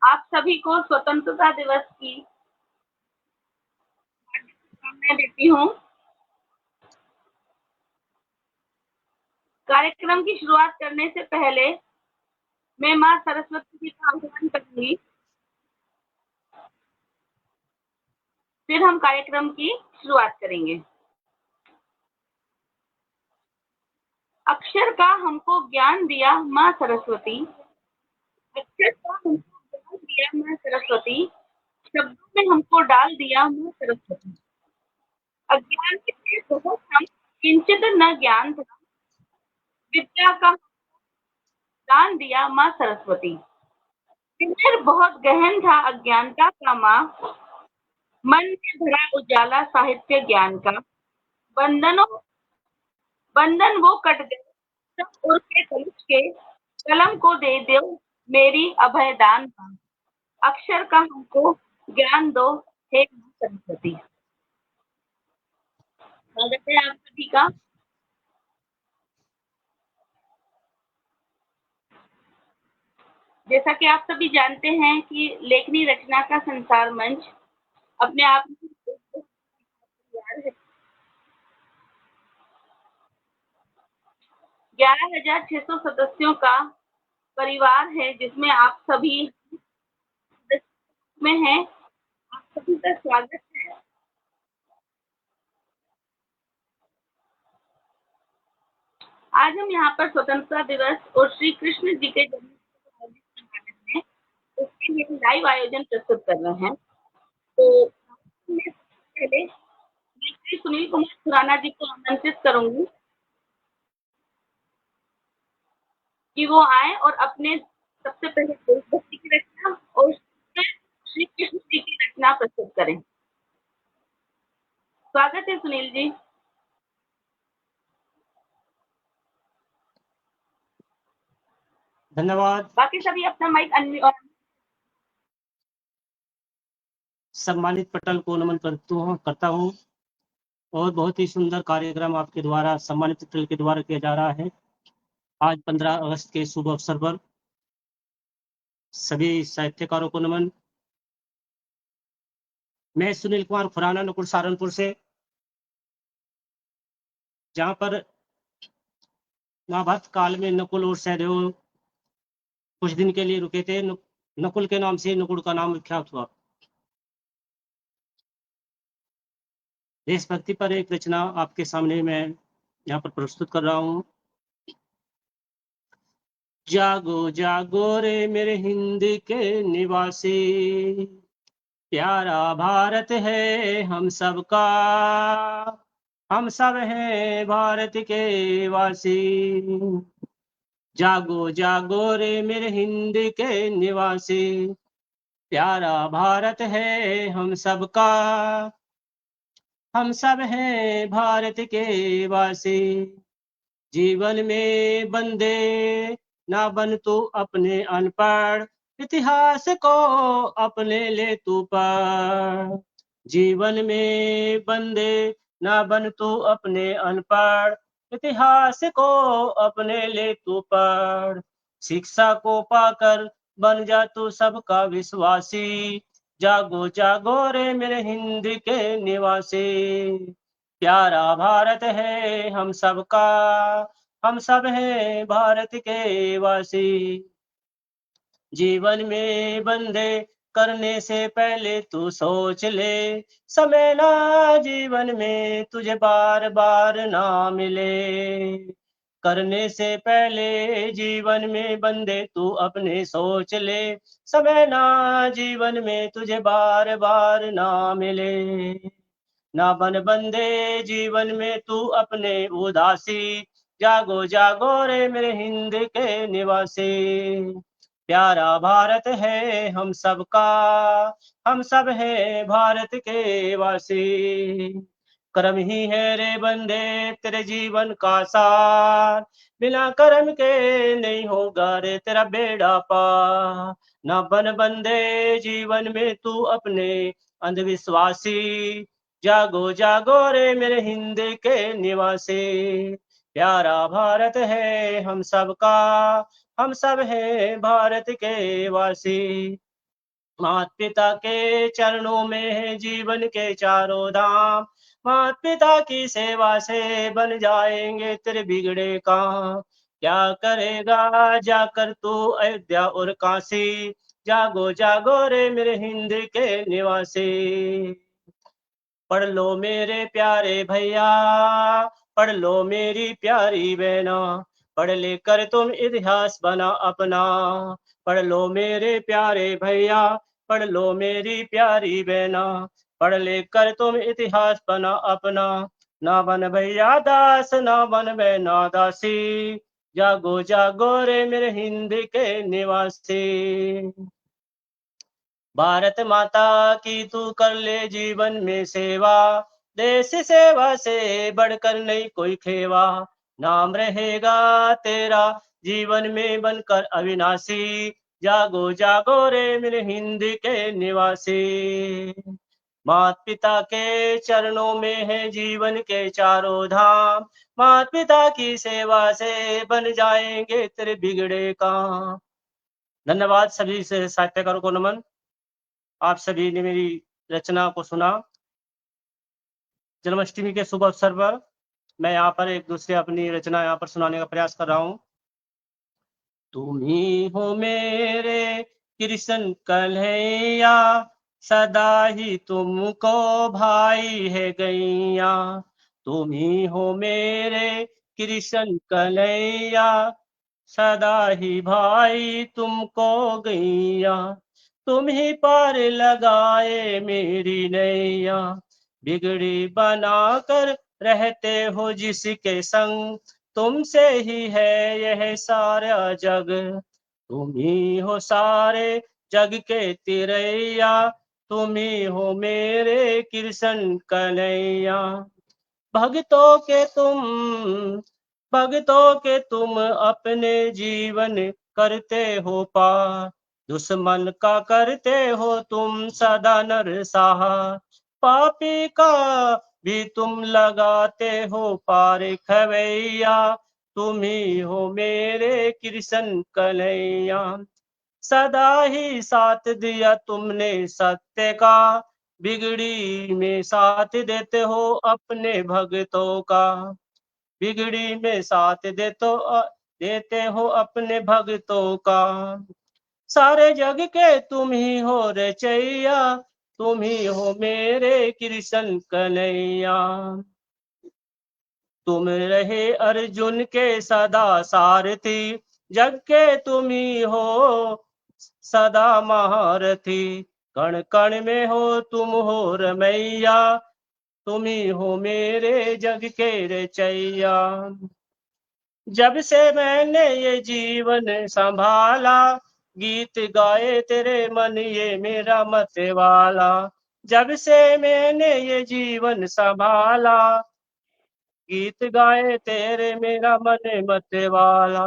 आप सभी को स्वतंत्रता दिवस की शुभकामनाएं देती हूँ। कार्यक्रम की शुरुआत करने से पहले मैं माँ सरस्वती जी का आह्वान करूंगी, फिर हम कार्यक्रम की शुरुआत करेंगे। अक्षर का हमको ज्ञान दिया माँ सरस्वती, अक्षर का हमको ज्ञान दिया माँ सरस्वती, शब्दों में हमको डाल दिया माँ सरस्वती। अज्ञान के बहुत हम, किंचित न ज्ञान था, विद्या का दान दिया माँ सरस्वती। तिमिर बहुत गहन था अज्ञानता का माँ, मन में भरा उजाला साहित्य ज्ञान का। बंधनों बंधन वो कट गए सब उड़ के कलश के, कलम को दे दो मेरी अभय दान का। अक्षर का हमको ज्ञान दो हे माँ सरस्वती। स्वागत है आप सभी का। जैसा कि आप सभी जानते हैं कि लेखनी रचना का संसार मंच अपने आप में एक परिवार है। 11,600 सदस्यों का परिवार है, जिसमें आप सभी में हैं। आप सभी का स्वागत है। आज हम यहाँ पर स्वतंत्रता दिवस और श्री कृष्ण जी के जन्म को मना रहे हैं, उसके लिए लाइव आयोजन प्रस्तुत कर रहे हैं। तो मैं पहले श्री सुनील कुमार खुराना जी को आमंत्रित करूंगी कि वो आए और अपने सबसे पहले देशभक्ति की रचना और फिर श्री कृष्ण जी की रचना प्रस्तुत करें। स्वागत है सुनील जी। धन्यवाद। बाकी सभी अपना माइक अनम्यूट। सम्मानित पटल को नमन करता हूँ और बहुत ही सुंदर कार्यक्रम आपके द्वारा सम्मानित पटल के द्वारा किया जा रहा है। आज 15 अगस्त के शुभ अवसर पर सभी साहित्यकारों को नमन। मैं सुनील कुमार खुराना, नकुल सहारनपुर से, जहाँ पर महाभारत काल में नकुल और सहदेव कुछ दिन के लिए रुके थे। नकुल के नाम से नकुल का नाम विख्यात हुआ। देशभक्ति पर एक रचना आपके सामने मैं यहाँ पर प्रस्तुत कर रहा हूँ। जागो जागो रे मेरे हिंद के निवासी, प्यारा भारत है हम सबका, हम सब हैं भारत के वासी। जागो जागो रे मेरे हिंद के निवासी, प्यारा भारत है हम सबका, हम सब हैं भारत के वासी। जीवन में बंदे ना बन तू अपने अनपढ़, इतिहास को अपने ले तू पढ़। जीवन में बंदे ना बन तू अपने अनपढ़, इतिहास को अपने ले तू पढ़। शिक्षा को पाकर बन जा तू सबका विश्वासी, जागो जागो रे मेरे हिंद के निवासी। प्यारा भारत है हम सबका, हम सब हैं भारत के वासी। जीवन में बंदे करने से पहले तू सोच ले, समय ना जीवन में तुझे बार बार ना मिले। करने से पहले जीवन में बंदे तू अपने सोच ले, समय ना जीवन में तुझे बार बार ना मिले। ना बन बंदे जीवन में तू अपने उदासी, जागो जागो रे मेरे हिंद के निवासी। प्यारा भारत है हम सबका, हम सब हैं भारत के वासी। कर्म ही है रे बंदे तेरे जीवन का सार, बिना कर्म के नहीं होगा रे तेरा बेड़ा पार। ना बन बंदे जीवन में तू अपने अंधविश्वासी, जागो जागो रे मेरे हिंद के निवासी। प्यारा भारत है हम सबका, हम सब हैं भारत के वासी। माता पिता के चरणों में है जीवन के चारों धाम। माता पिता की सेवा से बन जाएंगे तेरे बिगड़े काम। क्या करेगा जाकर तू अयोध्या और काशी, जागो जागो रे मेरे हिंद के निवासी। पढ़ लो मेरे प्यारे भैया, पढ़ लो मेरी प्यारी बहना, पढ़ लेकर तुम इतिहास बना अपना। पढ़ लो मेरे प्यारे भैया, पढ़ लो मेरी प्यारी बहना, पढ़ लेकर तुम इतिहास बना अपना। ना बन भैया दास, ना बन बहना दासी, जागो जागो रे मेरे हिंद के निवासी। भारत माता की तू कर ले जीवन में सेवा, देश सेवा से बढ़कर नहीं कोई खेवा। नाम रहेगा तेरा जीवन में बनकर अविनाशी, जागो जागो रे मेरे हिंद के निवासी। माता पिता के चरणों में है जीवन के चारों धाम, माता पिता की सेवा से बन जाएंगे तेरे बिगड़े काम। धन्यवाद। सभी से साहित्यकारों को नमन। आप सभी ने मेरी रचना को सुना। जन्माष्टमी के शुभ अवसर पर मैं यहाँ पर एक दूसरी अपनी रचना यहाँ पर सुनाने का प्रयास कर रहा हूँ। तुम ही हो मेरे कृष्ण कन्हैया, सदा ही तुमको भाई है गैया। तुम ही हो मेरे कृष्ण कन्हैया, सदा ही भाई तुमको गैया। तुम ही पार लगाए मेरी नैया, बिगड़ी बना कर रहते हो जिसके संग, तुमसे ही है यह सारा जग। तुम ही हो सारे जग के तिरैया, तुम ही हो मेरे कृष्ण कन्हैया। भक्तों के तुम, भक्तों के तुम अपने जीवन करते हो पार, दुश्मन का करते हो तुम सदा नरसंहार। पापी का भी तुम लगाते हो पार खवैया, तुम ही हो मेरे कृष्ण कन्हैया। सदा ही साथ दिया तुमने सत्य का, बिगड़ी में साथ देते हो अपने भक्तों का। बिगड़ी में साथ देते हो अपने भक्तों का। सारे जग के तुम ही हो रचैया, तुम ही हो मेरे कृष्ण कन्हैया। तुम रहे अर्जुन के सदा सारथी, जग के तुम ही हो सदा महारथी। कण कण में हो तुम हो रमैया, तुम ही हो मेरे जग के रचैया। जब से मैंने ये जीवन संभाला, गीत गाए तेरे मन ये मेरा मतवाला। जब से मैंने ये जीवन संभाला, गीत गाए तेरे मेरा मन मतवाला।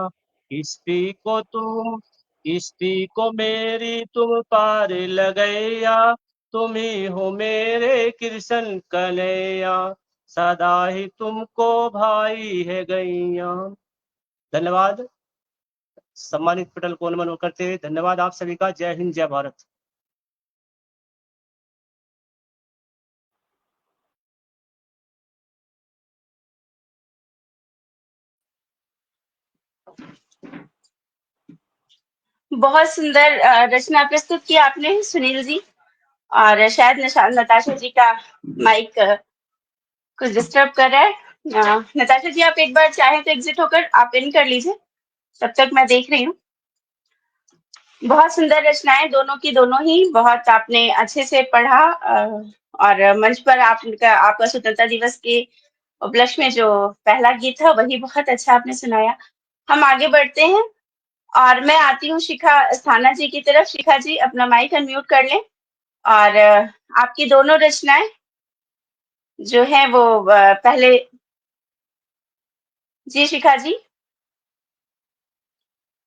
किस्ती को तुम, किस्ती को मेरी तुम पार लगैया, तुम ही हो मेरे कृष्ण कन्हैया, सदा ही तुमको भाई है गैया। धन्यवाद। सम्मानित पटेल को नमन करते हुए धन्यवाद आप सभी का। जय हिंद, जय भारत। बहुत सुंदर रचना प्रस्तुत की आपने सुनील जी। और शायद नताशा जी का माइक कुछ डिस्टर्ब कर रहा है। नताशा जी आप एक बार चाहें तो एग्जिट होकर आप इन कर लीजिए, तब तक मैं देख रही हूँ। बहुत सुंदर रचनाएं दोनों की दोनों ही, बहुत आपने अच्छे से पढ़ा। और मंच पर आपका स्वतंत्रता दिवस के उपलक्ष्य में जो पहला गीत था वही बहुत अच्छा आपने सुनाया। हम आगे बढ़ते हैं और मैं आती हूँ शिखा स्थाना जी की तरफ। शिखा जी अपना माइक अनम्यूट कर लें और आपकी दोनों रचनाएं जो है वो पहले। जी शिखा जी,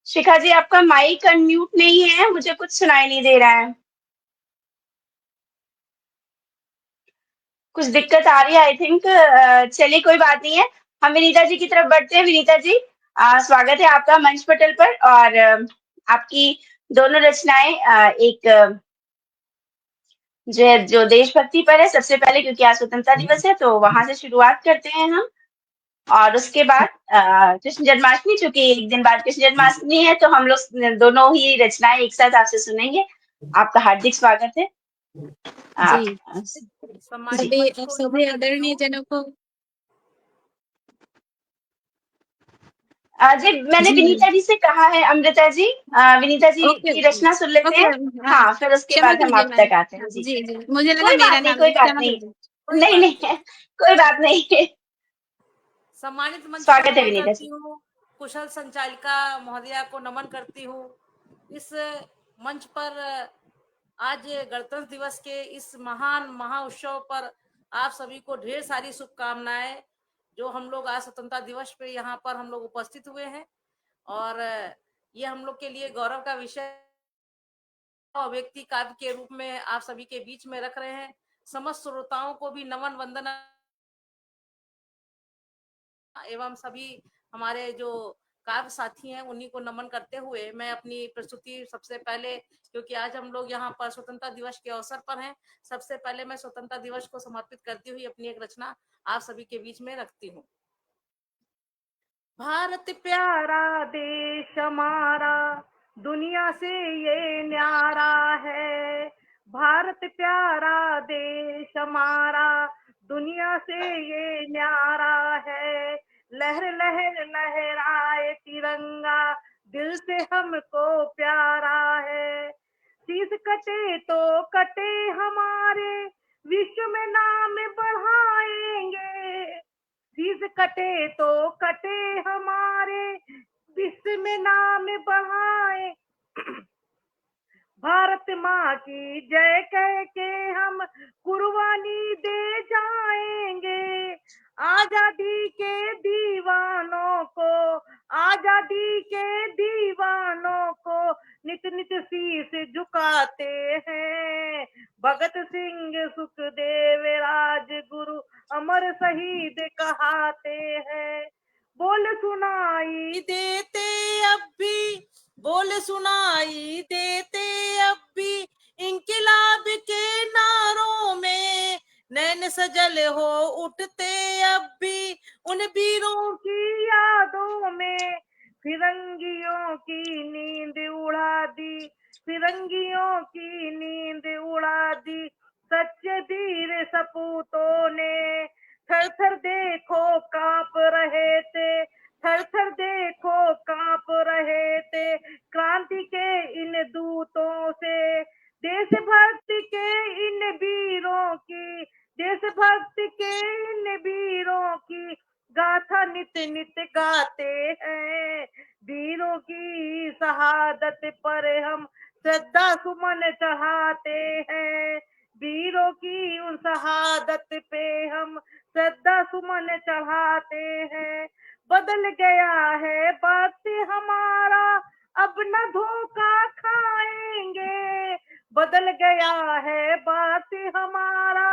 शिखा जी आपका माइक अनम्यूट नहीं है, मुझे कुछ सुनाई नहीं दे रहा है। कुछ दिक्कत आ रही है आई थिंक। चलिए कोई बात नहीं है, हम विनीता जी की तरफ बढ़ते हैं। विनीता जी स्वागत है आपका मंच पटल पर। और आपकी दोनों रचनाएं एक जो है जो देशभक्ति पर है सबसे पहले, क्योंकि आज स्वतंत्रता दिवस है तो वहां से शुरुआत करते हैं हम। और उसके बाद कृष्ण जन्माष्टमी, चूंकि एक दिन बाद कृष्ण जन्माष्टमी है तो हम लोग दोनों ही रचनाएं एक साथ आपसे सुनेंगे। आपका हार्दिक स्वागत है। आप जी सम्मानित सभी मंच को सभी नमन करती आदरणीय हूँ। जनों को। जी मैंने जी विनीता जी से कहा है, अमृता जी, विनीता जी ओके की ओके रचना सुन लेते ओके। हैं। हाँ, फिर उसके क्षमा बाद हम कीजिए आप मैम। तक आते हैं। हाँ, जी, जी जी मुझे लगा कोई मेरा बात नहीं, नाम कोई है, बात क्षमा नहीं। कीजिए। कोई नहीं बात नहीं, कोई बात नहीं। सम्मानित मंच को स्वागत है नमन विनीता करती जी। हूँ। कुशल संचालिका महोदया को नमन करती हूँ। इस मंच पर आज गणतंत्र दिवस के इस महान महाउत्सव पर आप सभी को ढेर सारी शुभकामनाएं। जो हम लोग आज स्वतंत्रता दिवस पे यहाँ पर हम लोग उपस्थित हुए हैं, और ये हम लोग के लिए गौरव का विषय व्यक्ति काव्य के रूप में आप सभी के बीच में रख रहे हैं। समस्त श्रोताओं को भी नमन वंदना एवं सभी हमारे जो काव्य साथी हैं उन्हीं को नमन करते हुए मैं अपनी प्रस्तुति सबसे पहले, क्योंकि आज हम लोग यहाँ पर स्वतंत्रता दिवस के अवसर पर हैं, सबसे पहले मैं स्वतंत्रता दिवस को समर्पित करती हुई अपनी एक रचना आप सभी के बीच में रखती हूँ। भारत प्यारा देश हमारा, दुनिया से ये न्यारा है। भारत प्यारा देश हमारा, दुनिया से ये न्यारा है। लहर लहर लहराए तिरंगा, दिल से हमको प्यारा है। शीश कटे तो कटे हमारे, विश्व में नाम बढ़ाएंगे। शीश कटे तो कटे हमारे, विश्व में नाम बढ़ाए। भारत माँ की जय कह के हम कुर्बानी दे जाएंगे। आजादी के दीवानों को, आजादी के दीवानों को नित नित शीश झुकाते हैं। भगत सिंह सुखदेव राजगुरु अमर शहीद कहाते हैं। बोल सुनाई देते अब भी, बोल सुनाई देते अब भी, इंकिलाब के नारों में नैन सजल हो उठते अब भी उन वीरों की यादों में। फिरंगियों की नींद उड़ा दी, फिरंगियों की नींद उड़ा दी सच्चे वीर सपूतों ने। थर थर देखो कांप रहे थे, थर थर देखो कांप रहे थे क्रांति के इन दूतों से। देशभक्ति के इन वीरों की, देशभक्ति के इन वीरों की गाथा नित नित गाते हैं। वीरों की शहादत पर हम श्रद्धा सुमन चढ़ाते हैं। वीरों की उन शहादत पे हम श्रद्धा सुमन चढ़ाते हैं। बदल गया है वक्त हमारा, अब न धोखा खाएंगे। बदल गया है वक्त हमारा,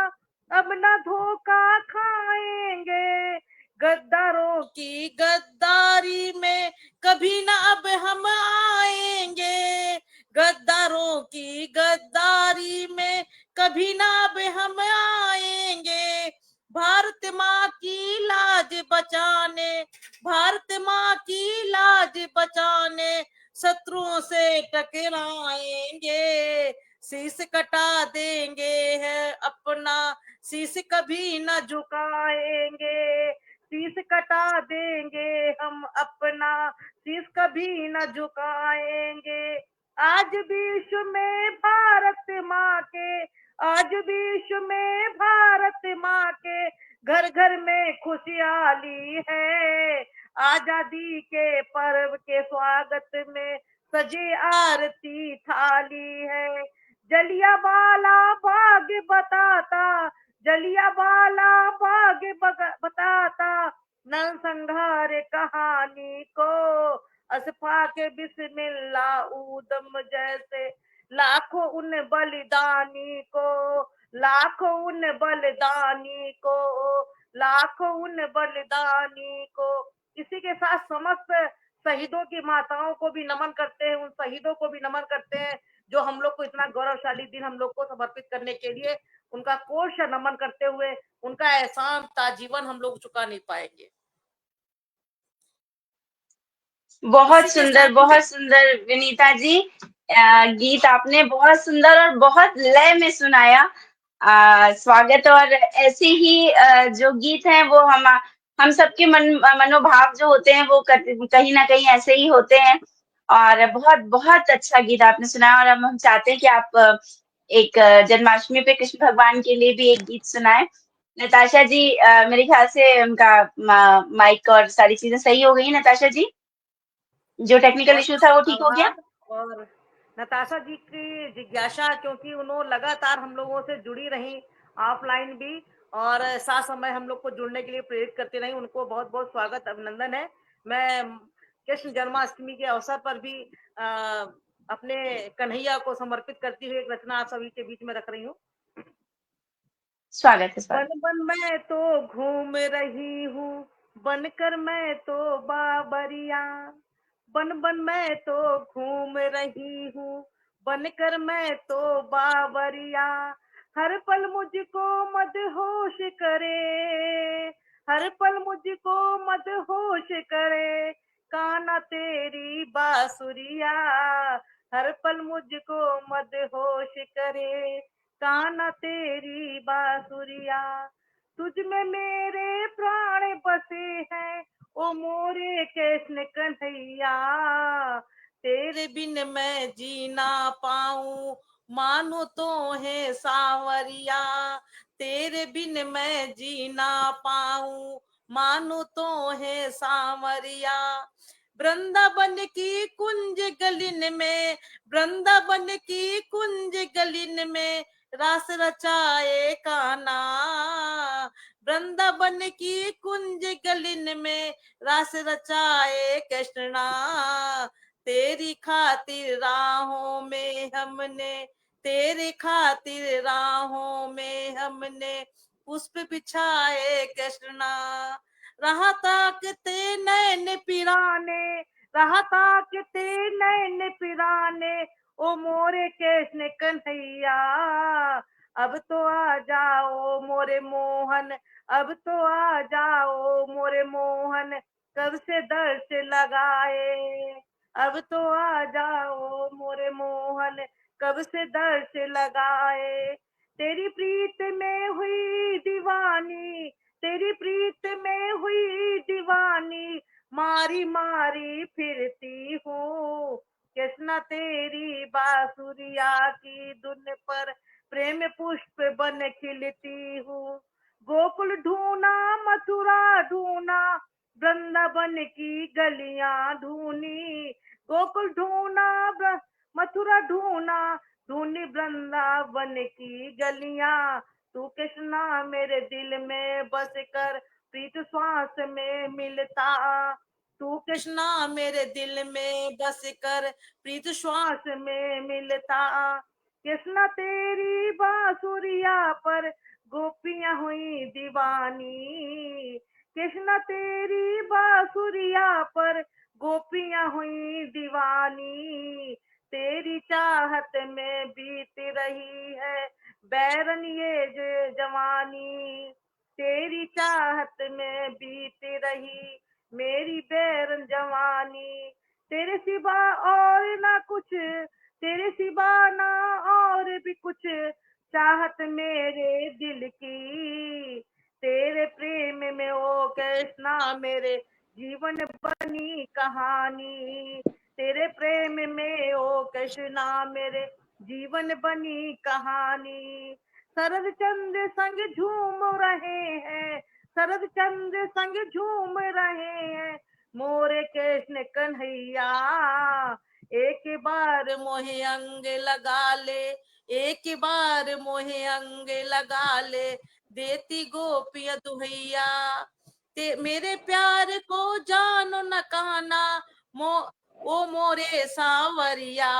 अब न धोखा खाएंगे। गद्दारों की गद्दारी में कभी ना अब हम आएंगे। गद्दारों की गद्दारी में कभी ना अब हम आएंगे। भारत माँ की लाज बचाने, भारत माँ की लाज बचाने शत्रुओं से टकराएंगे। शीश कटा देंगे है अपना, शीश कभी न झुकाएंगे। शीश कटा देंगे हम अपना, शीश कभी न झुकाएंगे। आज विश्व में भारत माँ के, आज विश्व में भारत माँ के घर घर में खुशहाली है। आजादी के पर्व के स्वागत में सजी आरती थाली है। जलियांवाला बाग बताता, जलियांवाला बाग बताता नरसंहार कहानी को। अशफाक बिस्मिल्लाह ऊदम जैसे लाखों उन बलिदानी को, लाखों उन बलिदानी को, लाखों उन बलिदानी को। इसी के साथ समस्त शहीदों की माताओं को भी नमन करते हैं, उन शहीदों को भी नमन करते हैं जो हम लोग को इतना गौरवशाली दिन हम लोग को समर्पित करने के लिए उनका कोश नमन करते हुए उनका एहसान ताजीवन हम लोग चुका नहीं पाएंगे। बहुत सुंदर विनीता जी। गीत आपने बहुत सुंदर और बहुत लय में सुनाया। स्वागत। और ऐसे ही जो गीत हैं वो हम सबके मनोभाव जो होते हैं वो कहीं ना कहीं ऐसे ही होते हैं। और बहुत बहुत अच्छा गीत आपने सुनाया। और अब हम चाहते हैं कि आप एक जन्माष्टमी पे कृष्ण भगवान के लिए भी एक गीत सुनाए। नताशा जी, मेरे ख्याल से उनका माइक और सारी चीजें सही हो गई। नताशा जी, जो टेक्निकल बहुत इशू था वो ठीक हो गया। आभार। और नताशा जी की जिज्ञासा, क्योंकि उन्होंने लगातार हम लोगों से जुड़ी रही ऑफलाइन भी और साथ समय हम लोग को जुड़ने के लिए प्रेरित करते रही, उनको बहुत बहुत स्वागत अभिनंदन है। मैं कृष्ण जन्माष्टमी के अवसर पर भी अपने कन्हैया को समर्पित करती हुई एक रचना आप सभी के बीच में रख रही हूँ। स्वागत है। बन बन मैं तो घूम रही हूँ, बनकर मैं तो बाबरिया। बन बन मैं तो घूम रही हूँ, बनकर मैं तो बाबरिया। हर पल मुझको मदहोश करे, हर पल मुझको मदहोश करे, कान्हा तेरी बांसुरिया। हर पल मुझको मदहोश करे, कान्हा तेरी बांसुरिया। तुझ में मेरे प्राण बसे हैं, ओ मोरे कृष्ण कन्हैया। तेरे बिन मैं जी ना पाऊं, मानो तो है सांवरिया। तेरे बिन मैं जी ना पाऊं, मानो तो है सांवरिया। वृंदावन की कुंज गलिन में, वृंदावन की कुंज गलिन में, रास रचाए कान्हा। वृंदावन की कुंज गलिन में, रास रचाए कृष्णा। तेरी खातिर राहों में हमने, तेरी खातिर राहों में हमने, पुष्प बिछाए कृष्णा। रहा ताकते नैन पिराने, रहा ताकते नैन पिराने, ओ मोरे कृष्ण कन्हैया। अब तो आ जाओ मोरे मोहन, अब तो आ जाओ मोरे मोहन, कब से दर्श लगाए। अब तो आ जाओ मोरे मोहन, कब से दर्श लगाए। तेरी प्रीत में हुई दीवानी, तेरी प्रीत में हुई दीवानी, मारी मारी फिरती हूँ। कृष्णा तेरी बांसुरिया की धुन पर प्रेम पुष्प बन खिलती हूँ। गोकुल ढूंढा मथुरा ढूंढा, वृंदावन की गलियां ढूंढी। गोकुल ढूंढा मथुरा ढूंढा, ढूंढी वृंदावन की गलियां। तू कृष्णा मेरे दिल में बस कर, प्रीत श्वास में मिलता। तू कृष्णा मेरे दिल में बस कर, प्रीत श्वास में मिलता। कृष्णा तेरी बांसुरिया पर गोपियां हुई दीवानी। कृष्णा तेरी बांसुरिया पर गोपियां हुई दीवानी। तेरी चाहत में बीत रही है बैरन ये जवानी। तेरी चाहत में बीत रही मेरी बैरन जवानी। तेरे सिवा और ना कुछ, तेरे सिवा ना और भी कुछ, चाहत मेरे दिल की। तेरे प्रेम में ओ कृष्णा मेरे जीवन बनी कहानी। तेरे प्रेम में ओ कृष्णा मेरे जीवन बनी कहानी। शरद चंद्र संग झूम रहे हैं, शरद चंद्र संग झूम रहे हैं, मोरे कृष्ण कन्हैया। एक बार मोहे अंग लगा ले, एक बार मोहे अंग लगा ले, देती गोपियां दुहैया। मेरे प्यार को जानो न काना, ओ मोरे सांवरिया।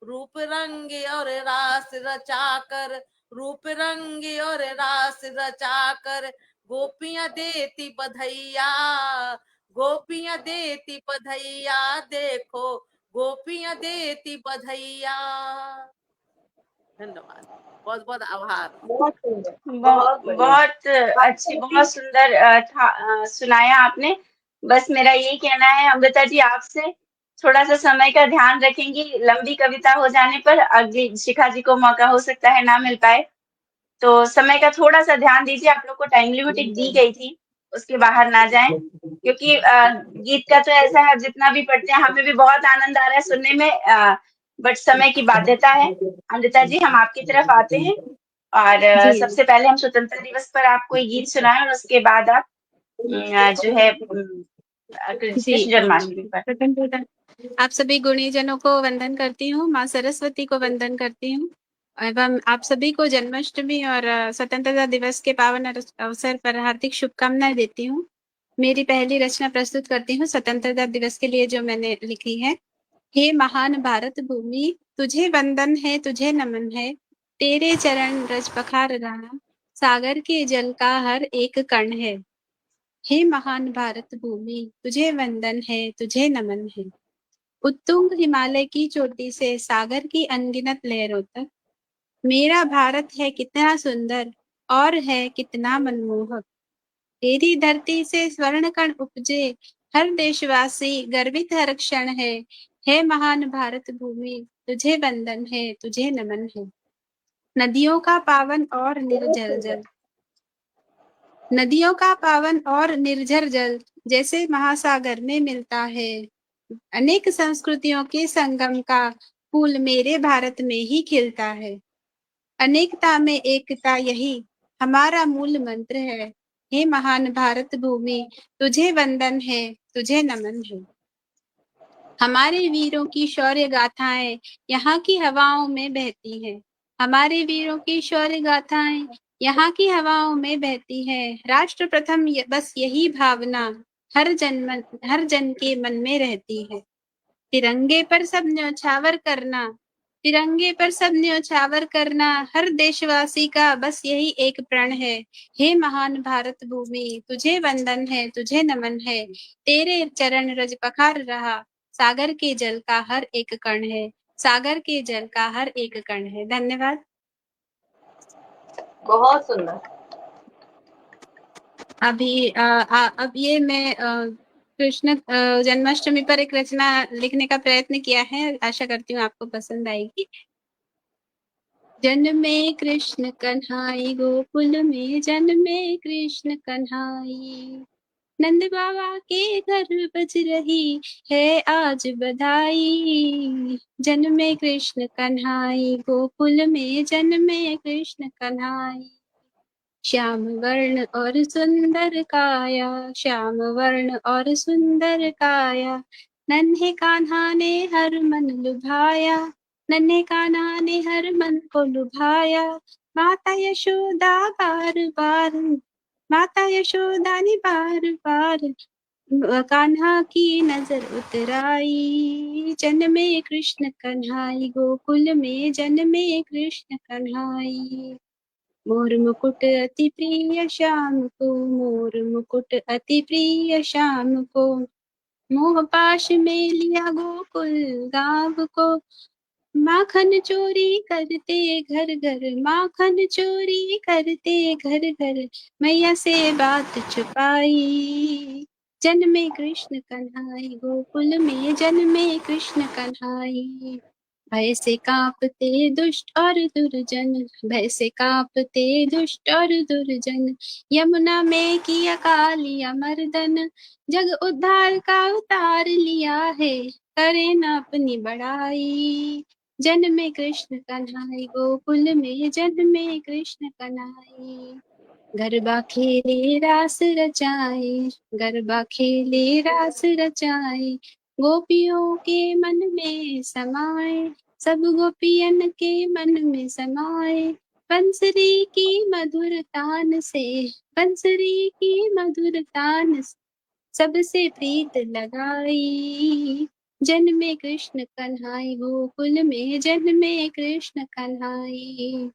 रूप रंग और रास रचाकर, रूप रंग और रास रचाकर, गोपियां देती बधैया, गोपियां देती बधैया। देखो गोपियां देती बधैया। धन्यवाद, बहुत बहुत आभार। बहुत सुंदर, बहुत बढ़िया। बहुत अच्छी, बहुत सुंदर सुनाया आपने। बस मेरा यही कहना है अमृता जी आपसे, थोड़ा सा समय का ध्यान रखेंगी। लंबी कविता हो जाने पर अगली शिखा जी को मौका हो सकता है ना मिल पाए, तो समय का थोड़ा सा ध्यान दीजिए। आप लोग को टाइम लिमिट एक दी गई थी, उसके बाहर ना जाएं, क्योंकि गीत का तो ऐसा है, जितना भी पढ़ते हैं हमें भी बहुत आनंद आ रहा है सुनने में, बट समय की बाध्यता है। अमृता जी हम आपकी तरफ आते हैं, और सबसे पहले हम स्वतंत्रता दिवस पर आपको एक गीत सुनाएं, और उसके बाद आप जो है कृष्ण जन्माष्टमी पर। स्वतंत्रता, आप सभी गुणीजनों को वंदन करती हूँ, माँ सरस्वती को वंदन करती हूँ, एवं आप सभी को जन्माष्टमी और स्वतंत्रता दिवस के पावन अवसर पर हार्दिक शुभकामनाएं देती हूँ। मेरी पहली रचना प्रस्तुत करती हूँ स्वतंत्रता दिवस के लिए, जो मैंने लिखी है। हे महान भारत भूमि, तुझे वंदन है, तुझे नमन है, तेरे चरण रज पखार रहा, सागर के जल का हर एक कण है। हे महान भारत भूमि, तुझे वंदन है, तुझे नमन है, उत्तुंग हिमालय की चोटी से सागर की अनगिनत लहरों तक, मेरा भारत है कितना सुंदर और है कितना मनमोहक। तेरी धरती से स्वर्ण कण उपजे, हर देशवासी गर्वित हर क्षण है। हे महान भारत भूमि, तुझे वंदन है, तुझे नमन है। नदियों का पावन और निर्जल जल, नदियों का पावन और निर्जर जल जैसे महासागर में मिलता है। अनेक संस्कृतियों के संगम का फूल मेरे भारत में ही खिलता है। अनेकता में एकता, यही हमारा मूल मंत्र है। हे महान भारत भूमि, तुझे वंदन है, तुझे नमन है। हमारे वीरों की शौर्य गाथाएं यहाँ की हवाओं में बहती हैं। हमारे वीरों की शौर्य गाथाएं यहाँ की हवाओं में बहती है। राष्ट्र प्रथम, बस यही भावना हर जन के मन में रहती है। तिरंगे पर सब न्यौछावर करना, तिरंगे पर सब न्यौछावर करना हर देशवासी का बस यही एक प्रण है। हे महान भारत भूमि, तुझे वंदन है, तुझे नमन है, तेरे चरण रज पखार रहा, सागर के जल का हर एक कण है, सागर के जल का हर एक कण है। धन्यवाद। बहुत सुंदर। अब ये मैं कृष्ण जन्माष्टमी पर एक रचना लिखने का प्रयत्न किया है, आशा करती हूँ आपको पसंद आएगी। जन्मे कृष्ण कन्हाई गोकुल में, जन्मे कृष्ण कन्हाई, नंद बाबा के घर बज रही है आज बधाई। जन्मे कृष्ण कन्हाई गोकुल में, जन्मे कृष्ण कन्हाई, श्याम वर्ण और सुंदर काया, श्याम वर्ण और सुंदर काया, नन्हे कान्हा ने हर मन लुभाया, नन्हे कान्हा ने हर मन को लुभाया। माता यशोदा बार बार, माता यशोदा ने बार बार कान्हा की नजर उतराई। जन्मे कृष्ण कन्हाई गोकुल में, जन्मे कृष्ण कन्हाई, मोर मुकुट अति प्रिय श्याम को, मोर मुकुट अति प्रिय श्याम को, मोह पाश में लिया गोकुल गाँव को, माखन चोरी करते घर घर, माखन चोरी करते घर घर, मैया से बात छुपाई। जन्मे कृष्ण कन्हाई गोकुल में, जन्मे कृष्ण कन्हाई, भय से कांपते दुष्ट और दुर्जन, भय से कांपते दुष्ट और दुर्जन, यमुना में किया कालिया मर्दन, जग उद्धार का उतार लिया है, करे न अपनी बड़ाई। जन्मे कृष्ण कन्हाई गोकुल में, जन्मे कृष्ण कन्हाई, गरबा खेले रास रचाए, गरबा खेले रास रचाए, गोपियों के मन में समाए, सब गोपियन के मन में समाए, बंसरी की मधुर तान से, बंसरी की मधुर तान से सबसे प्रीत लगाई। जन्मे कृष्ण कन्हाई गोकुल में, जन्मे कृष्ण कन्हाई,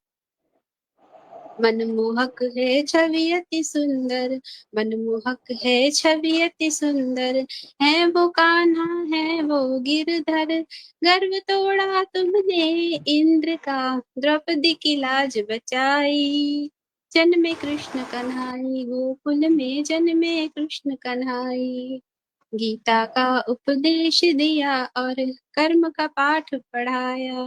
मनमोहक है छवि अति सुंदर, मनमोहक है छवि अति सुंदर, है वो कान्हा है वो गिरधर, गर्व तोड़ा तुमने इंद्र का, द्रौपदी की लाज बचाई। जन्मे कृष्ण कन्हाई गोकुल में, जन्मे कृष्ण कन्हाई। गीता का उपदेश दिया और कर्म का पाठ पढ़ाया,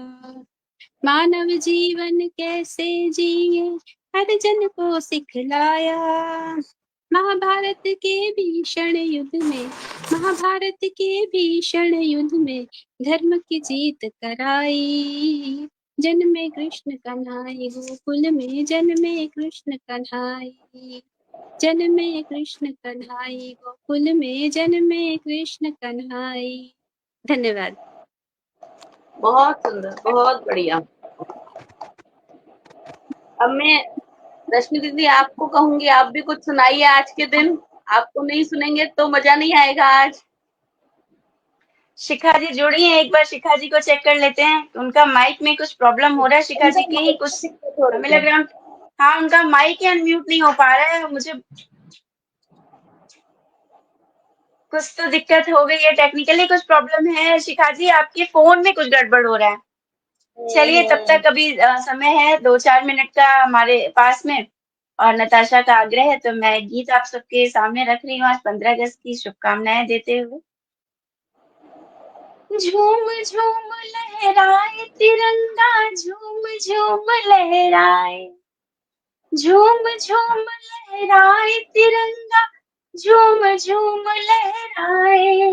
मानव जीवन कैसे जिए हर जन को सिखलाया। महाभारत के भीषण युद्ध में, महाभारत के भीषण युद्ध में धर्म की जीत कराई। जन्मे कृष्ण कन्हाई गोकुल में, जन्मे कृष्ण कन्हाई। जन्मे कृष्ण कन्हाई गोकुल में, जन्मे कृष्ण कन्हाई। धन्यवाद। बहुत सुंदर, बहुत बढ़िया। अब मैं रश्मि दीदी आपको कहूंगी, आप भी कुछ सुनाइए आज के दिन। आपको नहीं सुनेंगे तो मजा नहीं आएगा आज। शिखा जी जुड़ी हैं, एक बार शिखा जी को चेक कर लेते हैं। उनका माइक में कुछ प्रॉब्लम हो रहा है शिखा जी की, कुछ हमें लग रहा है। हाँ, उनका माइक ही अनम्यूट नहीं हो पा रहा है। मुझे कुछ तो दिक्कत हो गई है, टेक्निकली कुछ प्रॉब्लम है। शिखा जी आपके फोन में कुछ गड़बड़ हो रहा है। चलिए तब तक अभी समय है 2-4 मिनट का हमारे पास में, और नताशा का आग्रह है तो मैं गीत आप सबके सामने रख रही हूँ आज 15 अगस्त की शुभकामनाएं देते हुए। झूम झूम लहराए तिरंगा, झूम झूम लहराए, झूम झूम लहराए तिरंगा, झूम झूम लहराए।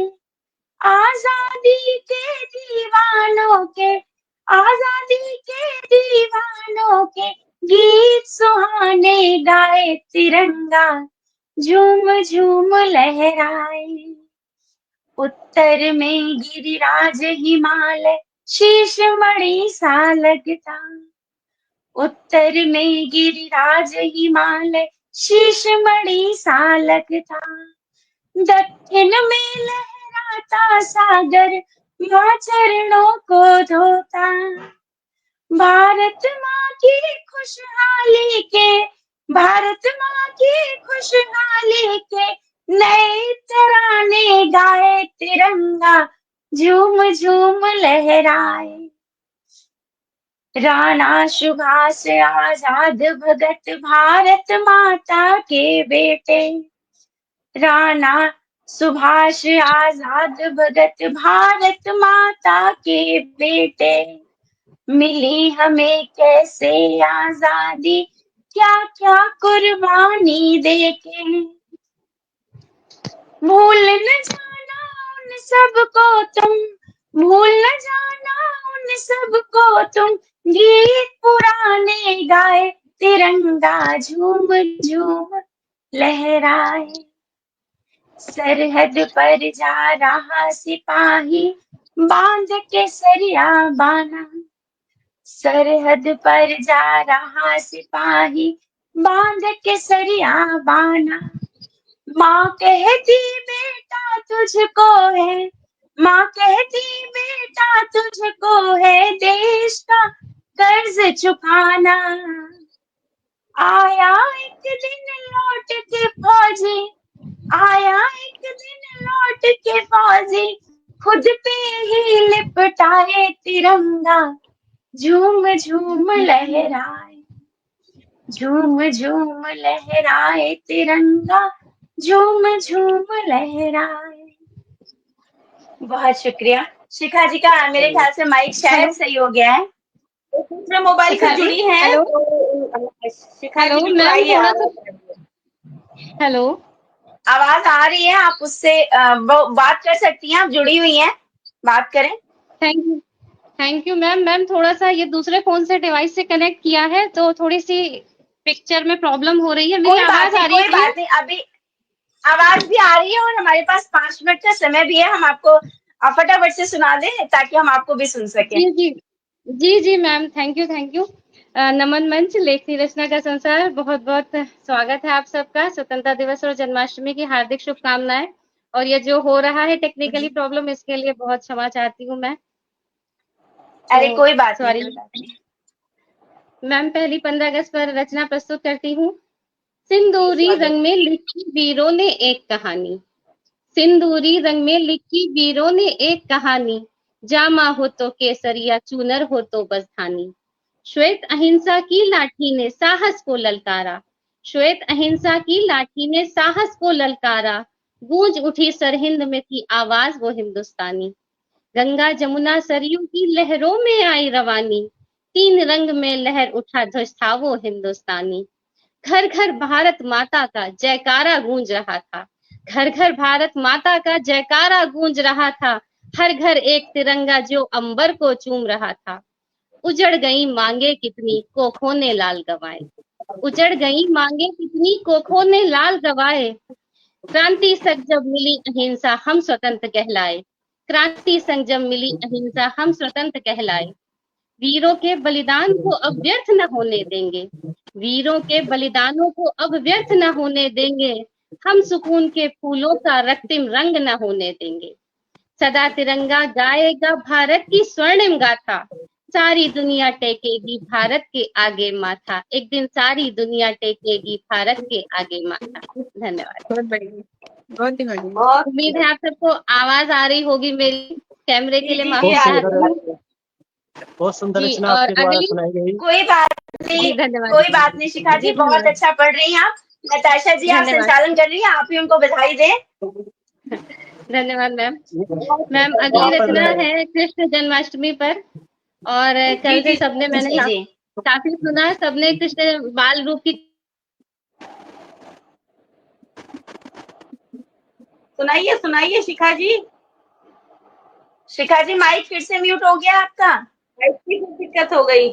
आजादी के दीवानों के, आजादी के दीवानों के गीत सुहाने गाए तिरंगा, झूम झूम लहराए। उत्तर में गिरिराज हिमालय, शीश मणि सा लगता। उत्तर में गिरिराज हिमालय, शीश मणि सा लगता। दक्षिण में लहराता सागर, माँ चरणों को धोता। भारत माँ की खुशहाली के, भारत माँ की खुशहाली के नए तराने गाए तिरंगा, झूम झूम लहराए। राणा सुभाष आजाद भगत भारत माता के बेटे, राणा सुभाष आजाद भगत भारत माता के बेटे। मिली हमें कैसे आजादी, क्या क्या कुर्बानी देके। भूल न जाना उन सबको तुम, भूल न जाना उन सबको तुम, गीत पुराने गाए तिरंगा, झूम झूम लहराए। सरहद पर जा रहा सिपाही, बांध के सरिया बाना। सरहद पर जा रहा सिपाही, बांध के सरिया बाना। माँ कहती बेटा तुझको है, माँ कहती बेटा तुझको है देश का कर्ज चुकाना। आया एक दिन लौट के फौजी, आया एक दिन लौट के फौजी, खुद पे ही लिपटाए तिरंगा, झूम झूम लहराए। झूम झूम लहराए तिरंगा, झूम झूम लहराए। बहुत शुक्रिया शिखा जी का। मेरे ख्याल से माइक शायद सही हो गया है। दूसरे मोबाइल से जुड़ी हैं हेलो तो शिखा जी हेलो बिल्कुल मैम, आइए। थोड़ा सा हेलो आवाज आ रही है, आप उससे बात कर सकती हैं, आप जुड़ी हुई हैं, बात करें। Thank you ma'am. मैम थोड़ा सा ये दूसरे फोन से डिवाइस से कनेक्ट किया है तो थोड़ी सी पिक्चर में प्रॉब्लम हो रही है। मेरी कोई बात आवाज नहीं, आ रही कोई है बात नहीं। अभी आवाज भी आ रही है और हमारे पास 5 मिनट का समय भी है। हम आपको फटाफट से सुना दें ताकि हम आपको भी सुन सकें। जी जी जी जी मैम, थैंक यू। नमन मंच लेखनी रचना का संसार, बहुत बहुत स्वागत है आप सबका। स्वतंत्रता दिवस और जन्माष्टमी की हार्दिक शुभकामनाएं। और ये जो हो रहा है टेक्निकली प्रॉब्लम, इसके लिए बहुत क्षमा चाहती हूँ मैं। अरे कोई बात नहीं, सॉरी। कोई बात नहीं। मैम पहली 15 अगस्त पर रचना प्रस्तुत करती हूँ। सिंदूरी रंग में लिखी वीरों ने एक कहानी, सिंदूरी रंग में लिखी वीरों ने एक कहानी, जामा हो तो केसरिया चूनर हो तो बसधानी। श्वेत अहिंसा की लाठी ने साहस को ललकारा, श्वेत अहिंसा की लाठी ने साहस को ललकारा, गूंज उठी सरहिंद में थी आवाज वो हिंदुस्तानी। गंगा जमुना सरयू की लहरों में आई रवानी, 3 रंग में लहर उठा ध्वज था वो हिंदुस्तानी। घर घर भारत माता का जयकारा गूंज रहा था, घर घर भारत माता का जयकारा गूंज रहा था, हर घर एक तिरंगा जो अंबर को चूम रहा था। उजड़ गई मांगे कितनी कोखों ने लाल गवाए, उजड़ गई मांगे कितनी कोखों ने लाल गवाए। क्रांति संग जब मिली अहिंसा हम स्वतंत्र कहलाए, क्रांति संग जब मिली अहिंसा हम स्वतंत्र कहलाए। वीरों के बलिदान को अब व्यर्थ न होने देंगे, वीरों के बलिदानों को अब व्यर्थ न होने देंगे, हम सुकून के फूलों का रक्तिम रंग न होने देंगे। सदा तिरंगा गाएगा भारत की स्वर्णिम गाथा, सारी दुनिया टेकेगी भारत के आगे माथा, एक दिन सारी दुनिया टेकेगी भारत के आगे माथा। धन्यवाद। बहुत बढ़िया, बहुत ही बढ़िया। बहुत उम्मीद है आप सबको आवाज आ रही होगी मेरी, कैमरे के लिए जी, माफी जी, चाहती हूँ। बहुत सुंदर जी, रचना और आपके द्वारा अगली सुनाई गई। कोई बात जी नहीं, धन्यवाद। कोई बात नहीं शिखा जी, जी बहुत धन्यवाद, अच्छा पढ़ रही हैं आप। नताशा जी आप धन्यवाद, संचालन कर रही हैं, आप ही उनको बधाई दें। धन्यवाद मैम। मैम यहाँ अगली पर रचना है कृष्ण जन्माष्टमी पर, और कल से सबने मैंने जी, जी। काफी सुना, सबने कृष्ण बाल रूप की सुनाइए सुनाइए शिखा जी। शिखा जी माइक फिर से म्यूट हो गया आपका, माइक की दिक्कत हो गई।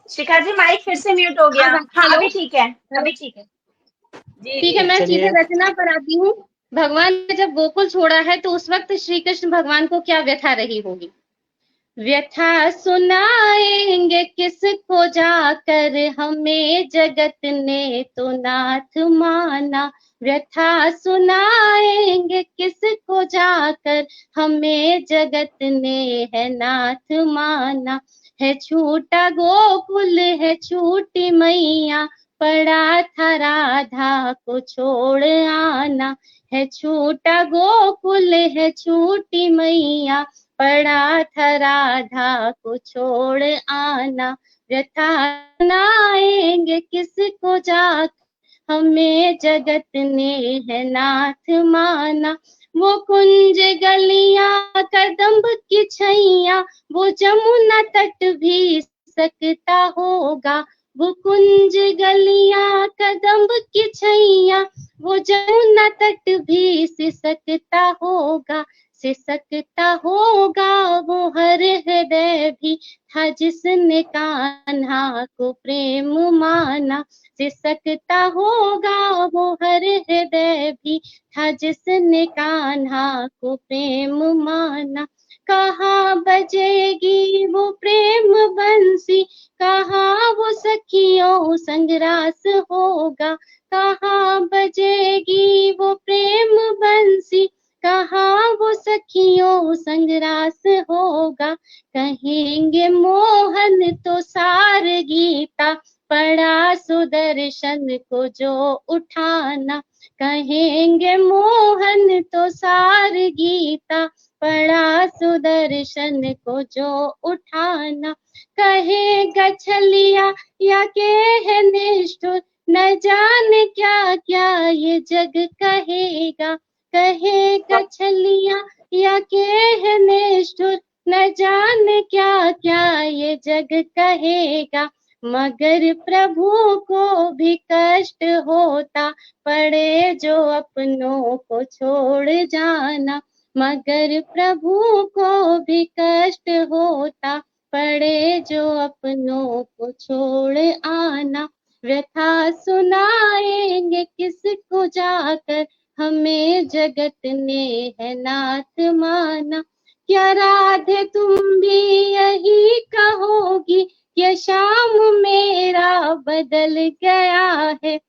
शिखा जी माइक फिर से म्यूट हो गया। हाँ हेलो अभी ठीक है, अभी ठीक है। जी ठीक है, मैं चलिए। सीधे रचना पर आती हूँ। भगवान ने जब गोकुल छोड़ा है तो उस वक्त श्री कृष्ण भगवान को क्या व्यथा रही होगी। व्यथा सुनाएंगे किसको जाकर, हमें जगत ने तो नाथ माना। व्यथा सुनाएंगे किसको जाकर, हमें जगत ने है नाथ माना। है छूटा गोकुल है छूटी मैया, पड़ा था राधा को छोड़ आना। है छूटा गोकुल है छूटी मैया, पड़ा था राधा को छोड़ आना। व्यथा सुनाएंगे किसको जाकर, हमें जगत ने है नाथ माना। वो कुंज गलियां कदम्ब की छैया, वो जमुना तट भी सकता होगा। वो कुंज गलियां कदम्ब की छैया, वो जमुना तट भी सिसकता होगा। सिसकता होगा वो हर हृदय भी था जिसने कान्हा को प्रेम माना। सिसकता होगा वो हर हृदय भी था जिसने कान्हा को प्रेम माना। कहाँ बजेगी वो प्रेम बंसी, कहाँ वो सखियों संग रास होगा। कहाँ बजेगी वो प्रेम बंसी, कहाँ वो सखियों संग रास होगा। कहेंगे मोहन तो सार गीता, पड़ा सुदर्शन को जो उठाना। कहेंगे मोहन तो सार गीता, पड़ा सुदर्शन को जो उठाना। कहेगा छलिया या के है निष्ठुर, न जाने क्या क्या ये जग कहेगा। कहेगा छलिया या के है निष्ठुर, न जाने क्या क्या ये जग कहेगा। मगर प्रभु को भी कष्ट होता, पड़े जो अपनों को छोड़ जाना। मगर प्रभु को भी कष्ट होता, पड़े जो अपनों को छोड़ आना। व्यथा सुनाएंगे किसको जाकर, हमें जगत ने है नाथ माना। क्या राधे तुम भी यही कहोगी, ये शाम मेरा बदल गया है।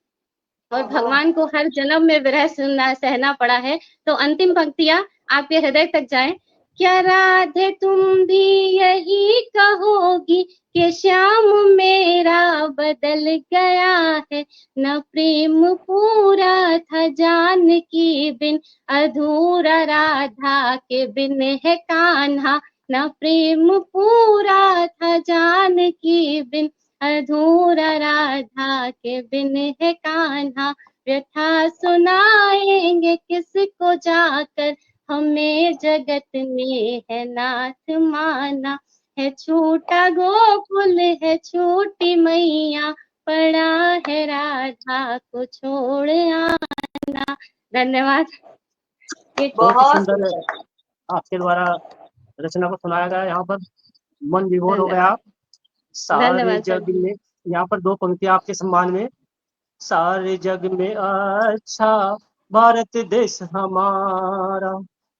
और भगवान को हर जन्म में विरह सुनना सहना पड़ा है, तो अंतिम पंक्तियां आपके हृदय तक जाएं। क्या राधे तुम भी यही कहोगी, कि श्याम मेरा बदल गया है, न प्रेम पूरा था जानकी बिन, अधूरा राधा के बिन है कान्हा, न प्रेम पूरा था जानकी बिन, अधूरा राधा के बिन है कान्हा। व्यथा सुनाएंगे किसको जाकर, हमें जगत ने है नाथ माना, है छूटा गोकुल है छूटी मैया, पड़ा है राधा को छोड़ आना। धन्यवाद। बहुत ही सुंदर आपके द्वारा रचना को सुनाया गया। यहाँ पर मन विभोर हो गया। सारे धन्यवाद सर जग में, यहाँ पर 2 पंक्तियां आपके सम्मान में। सारे जग में अच्छा भारत देश हमारा,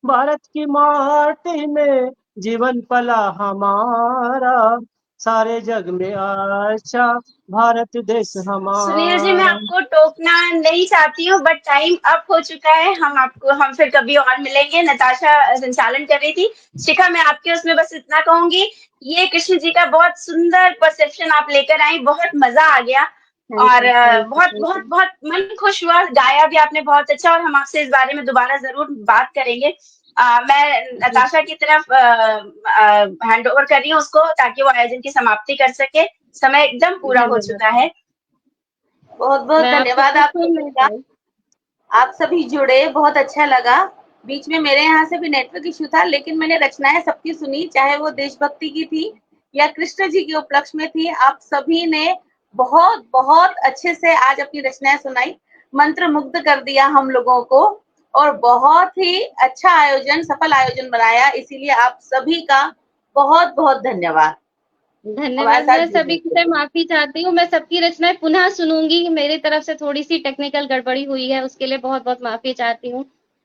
भारत की माटी में जीवन पला हमारा, सारे जग में अच्छा भारत देश सुनील जी, मैं हमारा। आपको टोकना नहीं चाहती हूँ, बट टाइम अप हो चुका है। हम फिर कभी और मिलेंगे। नताशा संचालन कर रही थी। शिखा, मैं आपके उसमें बस इतना कहूंगी, ये कृष्ण जी का बहुत सुंदर परसेप्शन आप लेकर आई, बहुत मजा आ गया और बहुत बहुत बहुत मन खुश हुआ। गाया भी आपने बहुत अच्छा, और हम आपसे इस बारे में दोबारा जरूर बात करेंगे। मैं नताशा की तरफ हैंड ओवर कर रही हूँ उसको, ताकि वो आयोजन की समाप्ति कर सके। समय एकदम पूरा हो चुका है। बहुत बहुत धन्यवाद आपका। आप सभी जुड़े, बहुत अच्छा लगा। बीच में मेरे यहाँ से भी नेटवर्क इश्यू था, लेकिन मैंने रचनाएं सबकी सुनी, चाहे वो देशभक्ति की थी या कृष्ण जी के उपलक्ष्य में थी। आप सभी ने बहुत बहुत अच्छे से आज अपनी रचनाएं सुनाई, मंत्र मुग्ध कर दिया हम लोगों को, और बहुत ही अच्छा आयोजन, सफल आयोजन बनाया। इसीलिए आप सभी का बहुत बहुत धन्यवाद। धन्यवाद। मैं सभी से माफी चाहती हूँ। मैं सबकी रचनाएं पुनः सुनूंगी। मेरी तरफ से थोड़ी सी टेक्निकल गड़बड़ी हुई है, उसके लिए बहुत बहुत माफी चाहती हूँ।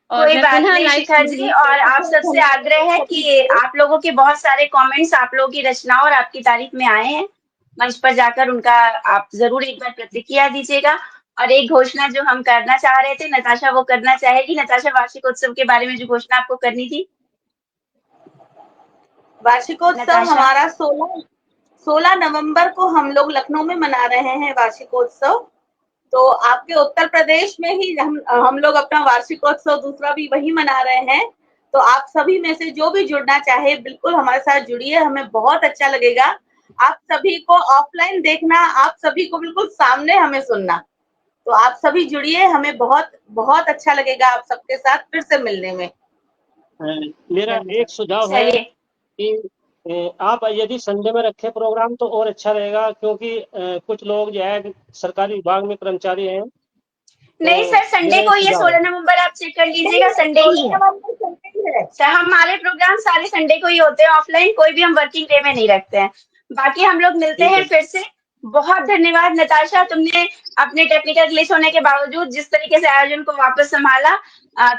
और कोई मैं बात पुनः नहीं लाइव शिखा जी, और आप सबसे आग्रह है कि आप लोगों के बहुत सारे कमेंट्स आप लोगों की रचनाओं और आपकी तारीफ में आए हैं, मंच पर जाकर उनका आप जरूर एक बार प्रतिक्रिया दीजिएगा। और एक घोषणा जो हम करना चाह रहे थे, नताशा वो करना चाहेगी। नताशा, वार्षिकोत्सव के बारे में जो घोषणा आपको करनी थी। वार्षिकोत्सव हमारा 16 नवंबर को हम लोग लखनऊ में मना रहे हैं वार्षिकोत्सव। तो आपके उत्तर प्रदेश में ही हम लोग अपना वार्षिकोत्सव दूसरा भी वही मना रहे हैं। तो आप सभी में से जो भी जुड़ना चाहे, बिल्कुल हमारे साथ जुड़िए, हमें बहुत अच्छा लगेगा। आप सभी को ऑफलाइन देखना, आप सभी को बिल्कुल सामने हमें सुनना। तो आप सभी जुड़िए, हमें बहुत बहुत अच्छा लगेगा आप सबके साथ फिर से मिलने में। मेरा एक सुझाव है कि आप यदि संडे में रखे प्रोग्राम तो और अच्छा रहेगा, क्योंकि कुछ लोग जो है सरकारी विभाग में कर्मचारी हैं। नहीं सर, संडे को ये 16 नवंबर आप चेक कर लीजिएगा, संडे ही है सर। हमारे प्रोग्राम सारे संडे को ही होते हैं ऑफलाइन, कोई भी हम वर्किंग डे में नहीं रखते हैं। बाकी हम लोग मिलते हैं फिर से। बहुत धन्यवाद नताशा, तुमने अपने टेक्निकल ग्लिच होने के बावजूद जिस तरीके से आयोजन को वापस संभाला,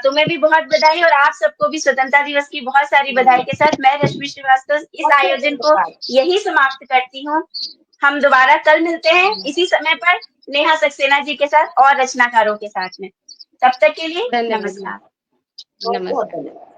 तुम्हें भी बहुत बधाई। और आप सबको भी स्वतंत्रता दिवस की बहुत सारी बधाई के साथ मैं रश्मि श्रीवास्तव इस आयोजन को यही समाप्त करती हूँ। हम दोबारा कल मिलते हैं इसी समय पर नेहा सक्सेना जी के साथ और रचनाकारों के साथ में। तब तक के लिए नमस्कार। नमस्कार।